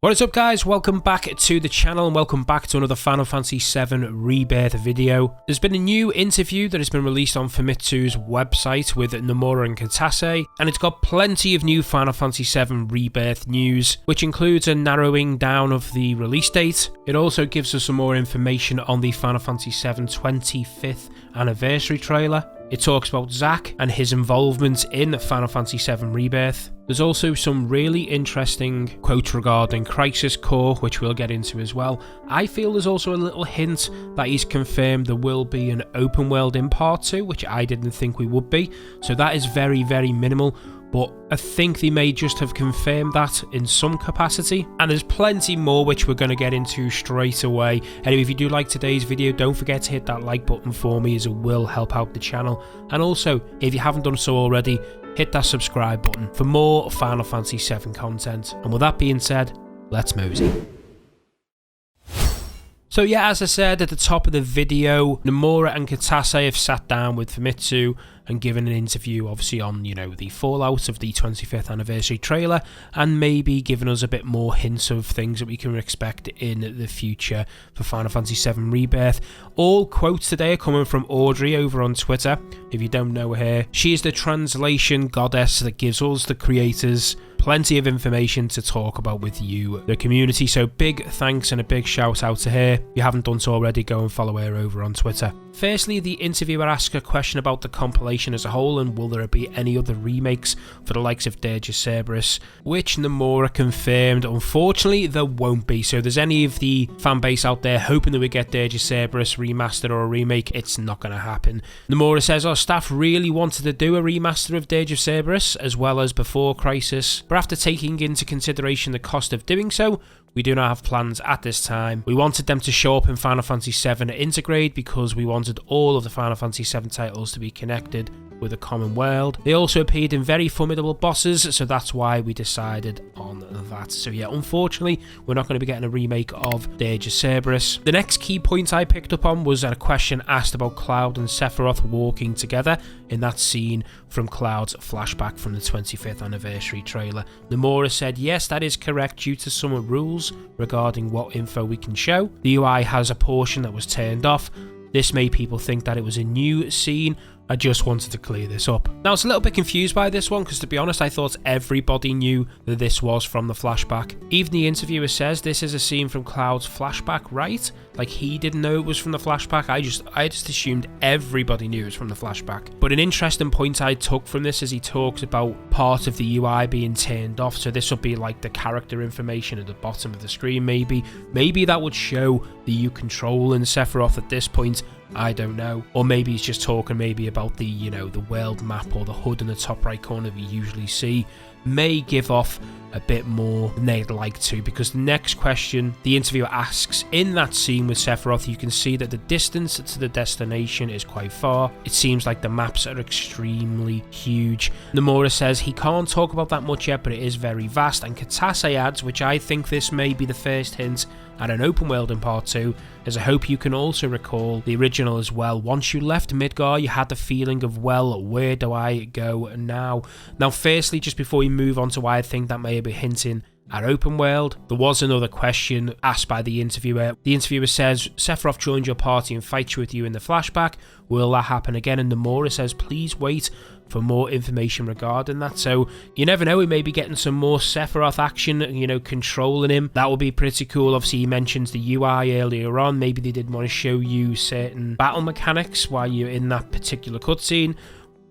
What is up, guys? Welcome back to the channel and welcome back to another Final Fantasy VII Rebirth video. There's been a new interview that has been released on Famitsu's website with Nomura Kitase, and it's got plenty of new Final Fantasy VII Rebirth news, which includes a narrowing down of the release date. It also gives us some more information on the Final Fantasy VII 25th anniversary trailer. It talks about Zack and his involvement in Final Fantasy VII Rebirth. There's also some really interesting quotes regarding Crisis Core, which we'll get into as well. I feel there's also a little hint that he's confirmed there will be an open world in Part 2, which I didn't think we would be. So that is very, very minimal. But I think they may just have confirmed that in some capacity. And there's plenty more which we're going to get into straight away. Anyway, if you do like today's video, don't forget to hit that like button for me, as it will help out the channel. And also, if you haven't done so already, hit that subscribe button for more Final Fantasy VII content. And with that being said, let's mosey. So yeah, as I said at the top of the video, Nomura and Kitase have sat down with Famitsu and given an interview, obviously on, the fallout of the 25th anniversary trailer, and maybe giving us a bit more hints of things that we can expect in the future for Final Fantasy VII Rebirth. All quotes today are coming from Audrey over on Twitter. If you don't know her, she is the translation goddess that gives us, the creators, plenty of information to talk about with you, the community. So big thanks and a big shout out to her. If you haven't done so already, go and follow her over on Twitter. Firstly, the interviewer asked a question about the compilation as a whole, and will there be any other remakes for the likes of Deja Cerberus, which Nomura confirmed unfortunately there won't be. So if there's any of the fan base out there hoping that we get Deja Cerberus remastered or a remake, it's not going to happen. Nomura says our staff really wanted to do a remaster of Deja Cerberus as well as Before Crisis, but after taking into consideration the cost of doing so, we do not have plans at this time. We wanted them to show up in Final Fantasy VII Intergrade because we wanted all of the Final Fantasy VII titles to be connected with a common world. They also appeared in very formidable bosses, so that's why we decided on that. So yeah, unfortunately, we're not going to be getting a remake of Deja Cerberus. The next key point I picked up on was a question asked about Cloud and Sephiroth walking together in that scene from Cloud's flashback from the 25th anniversary trailer. Nomura said yes, that is correct due to some rules regarding what info we can show. The UI has a portion that was turned off. This made people think that it was a new scene. I just wanted to clear this up. Now, I was a little bit confused by this one because, to be honest, I thought everybody knew that this was from the flashback. Even the interviewer says this is a scene from Cloud's flashback, right? Like, he didn't know it was from the flashback. I just assumed everybody knew it was from the flashback. But an interesting point I took from this is he talks about part of the UI being turned off. So this would be like the character information at the bottom of the screen, maybe. Maybe that would show that you controlling Sephiroth at this point. I don't know. Or maybe he's just talking maybe about the, the world map or the HUD in the top right corner we usually see. May give off a bit more than they'd like to, because the next question the interviewer asks, in that scene with Sephiroth, you can see that the distance to the destination is quite far. It seems like the maps are extremely huge. Nomura says he can't talk about that much yet, but it is very vast, and Kitase adds, which I think this may be the first hint at an open world in Part 2, as I hope you can also recall the original as well. Once you left Midgar, you had the feeling of, well, where do I go now? Now, firstly, just before we move on to why I think that may be hinting at open world, there was another question asked by the interviewer. The interviewer says, Sephiroth joined your party and fights with you in the flashback. Will that happen again? And Nomura says, please wait for more information regarding that. So you never know, we may be getting some more Sephiroth action, controlling him. That would be pretty cool. Obviously, he mentions the UI earlier on. Maybe they did want to show you certain battle mechanics while you're in that particular cutscene.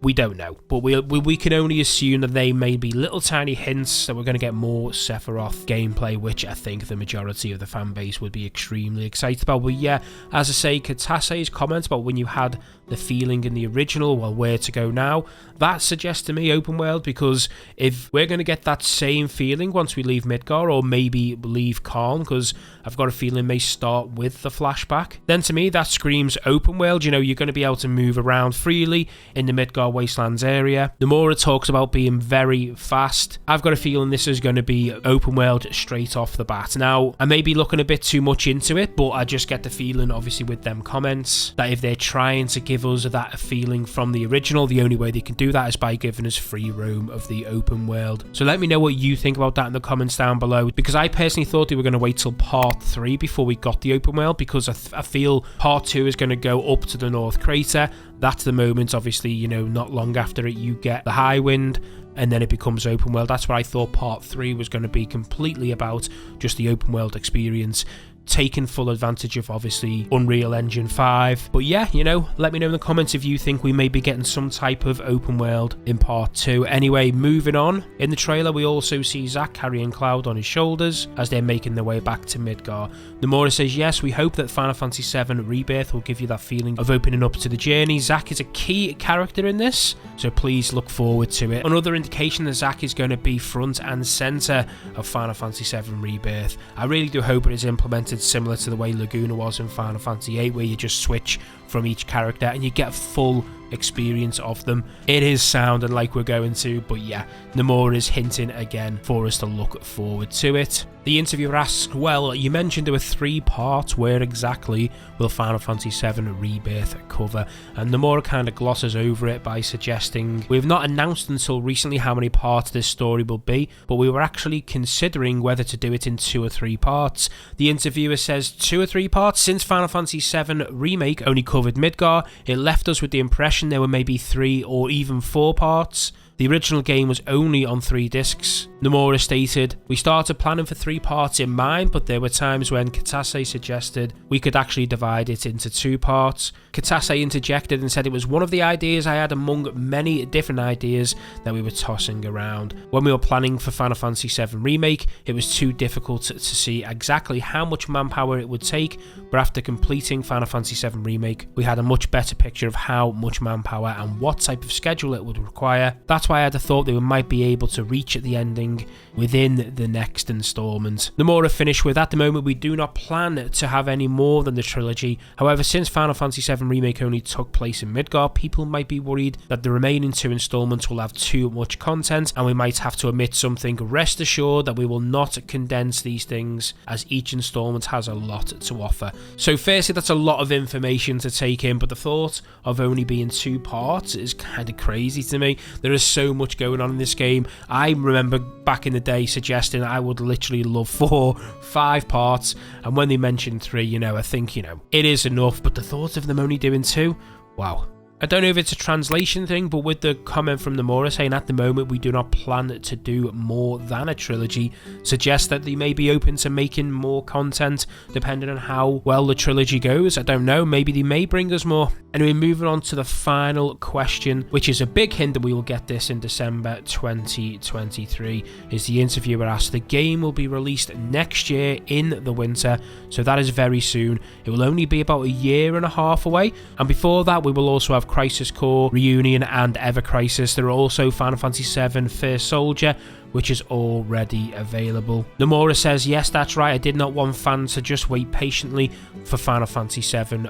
We don't know, but we can only assume that they may be little tiny hints that we're going to get more Sephiroth gameplay, which I think the majority of the fan base would be extremely excited about. But yeah, as I say, Kitase's comment about when you had the feeling in the original, well, where to go now, that suggests to me open world, because if we're going to get that same feeling once we leave Midgar, or maybe leave Karn, because I've got a feeling it may start with the flashback, then to me that screams open world. You're going to be able to move around freely in the Midgar Wastelands area. Nomura talks about being very fast. I've got a feeling this is going to be open world straight off the bat. Now, I may be looking a bit too much into it, but I just get the feeling, obviously with them comments, that if they're trying to give us that feeling from the original, the only way they can do that is by giving us free roam of the open world. So let me know what you think about that in the comments down below, because I personally thought they were going to wait till part 3 before we got the open world, because I feel part 2 is going to go up to the North Crater. That's the moment, obviously, you know, not long after it you get the high wind, and then it becomes open world. That's what I thought part 3 was going to be, completely about just the open world experience, taking full advantage of obviously Unreal Engine 5. But yeah, you know, let me know in the comments if you think we may be getting some type of open world in part 2. Anyway, moving on, in the trailer we also see Zack carrying Cloud on his shoulders as they're making their way back to Midgar. Nomura says, yes, we hope that Final Fantasy VII Rebirth will give you that feeling of opening up to the journey. Zack is a key character in this, so please look forward to it. Another indication that Zack is going to be front and center of Final Fantasy VII Rebirth. I really do hope it is implemented similar to the way Laguna was in Final Fantasy VIII, where you just switch from each character and you get a full experience of them. It is sounding like we're going to, but yeah, Nomura is hinting again for us to look forward to it. The interviewer asks, well, you mentioned there were 3 parts, where exactly will Final Fantasy VII Rebirth cover? And Nomura kind of glosses over it by suggesting, we've not announced until recently how many parts this story will be, but we were actually considering whether to do it in 2 or 3 parts. The interviewer says 2 or 3 parts. Since Final Fantasy VII Remake only covered Midgar, it left us with the impression there were maybe 3 or even 4 parts. The original game was only on 3 discs. Nomura stated, we started planning for 3 parts in mind, but there were times when Kitase suggested we could actually divide it into 2 parts. Kitase interjected and said it was one of the ideas I had among many different ideas that we were tossing around. When we were planning for Final Fantasy VII Remake, it was too difficult to see exactly how much manpower it would take, but after completing Final Fantasy VII Remake, we had a much better picture of how much manpower and what type of schedule it would require. That's why I had thought they might be able to reach at the ending within the next installment. Nomura finished with, at the moment we do not plan to have any more than the trilogy. However, since Final Fantasy VII Remake only took place in Midgar, people might be worried that the remaining 2 installments will have too much content and we might have to omit something. Rest assured that we will not condense these things, as each installment has a lot to offer. So firstly, that's a lot of information to take in, but the thought of only being 2 parts is kind of crazy to me. There is so much going on in this game. I remember back in the day suggesting I would literally love 4, 5 parts, and when they mentioned 3, you know, I think, you know, it is enough, but the thought of them only doing 2, wow. I don't know if it's a translation thing, but with the comment from Nomura saying at the moment we do not plan to do more than a trilogy, suggests that they may be open to making more content depending on how well the trilogy goes. I don't know, maybe they may bring us more. Anyway, moving on to the final question, which is a big hint that we will get this in December 2023, is the interviewer asked, the game will be released next year in the winter, so that is very soon. It will only be about a year and a half away, and before that we will also have Crisis Core, Reunion and Ever Crisis. There are also Final Fantasy VII First Soldier, which is already available. Nomura says, yes, that's right, I did not want fans to just wait patiently for Final Fantasy VII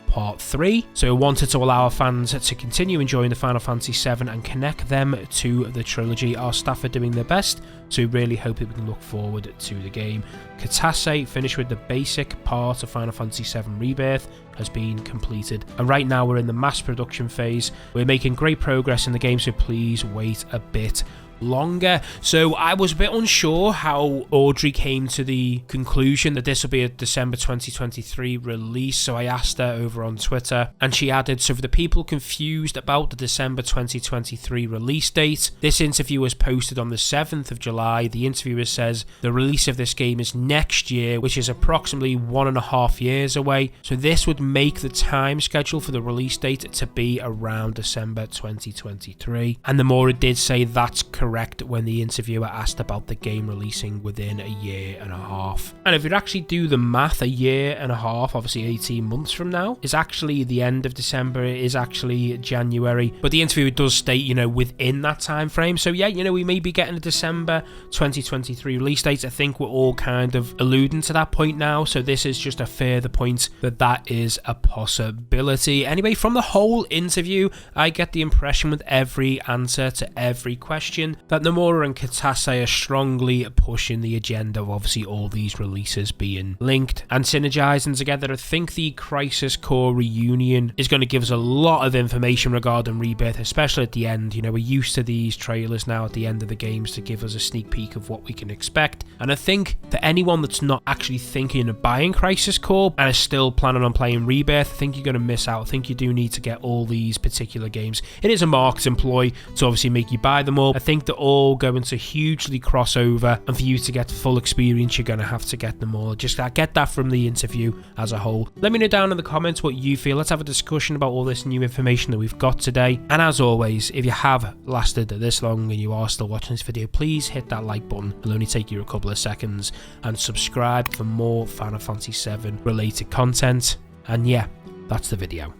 Part 3, so we wanted to allow our fans to continue enjoying the Final Fantasy VII and connect them to the trilogy. Our staff are doing their best, so we really hope that we can look forward to the game. Kitase, finished with the basic part of Final Fantasy VII Rebirth, has been completed, and right now we're in the mass production phase. We're making great progress in the game, so please wait a bit longer. So I was a bit unsure how Audrey came to the conclusion that this will be a December 2023 release, so I asked her over on Twitter, and she added, so for the people confused about the December 2023 release date, this interview was posted on the 7th of July. The interviewer says the release of this game is next year, which is approximately 1.5 years away, so this would make the time schedule for the release date to be around December 2023, and Nomura did say that's correct. correct when the interviewer asked about the game releasing within a year and a half. And if you actually do the math, a year and a half, obviously 18 months from now, is actually the end of December, it is actually January. But the interviewer does state, you know, within that time frame. So yeah, you know, we may be getting a December 2023 release date. I think we're all kind of alluding to that point now. So this is just a further point that that is a possibility. Anyway, from the whole interview, I get the impression with every answer to every question that Nomura and Kitase are strongly pushing the agenda of obviously all these releases being linked and synergizing together. I think the Crisis Core reunion is going to give us a lot of information regarding Rebirth, especially at the end. You know, we're used to these trailers now at the end of the games to give us a sneak peek of what we can expect. And I think for anyone that's not actually thinking of buying Crisis Core and is still planning on playing Rebirth, I think you're going to miss out. I think you do need to get all these particular games. It is a marketing ploy to obviously make you buy them all. I think they're all going to hugely cross over, and for you to get full experience, you're going to have to get them all. Just get that from the interview as a whole. Let me know down in the comments what you feel. Let's have a discussion about all this new information that we've got today. And as always, if you have lasted this long and you are still watching this video, please hit that like button. It'll only take you a couple of seconds, and subscribe for more Final Fantasy VII related content. And yeah, that's the video.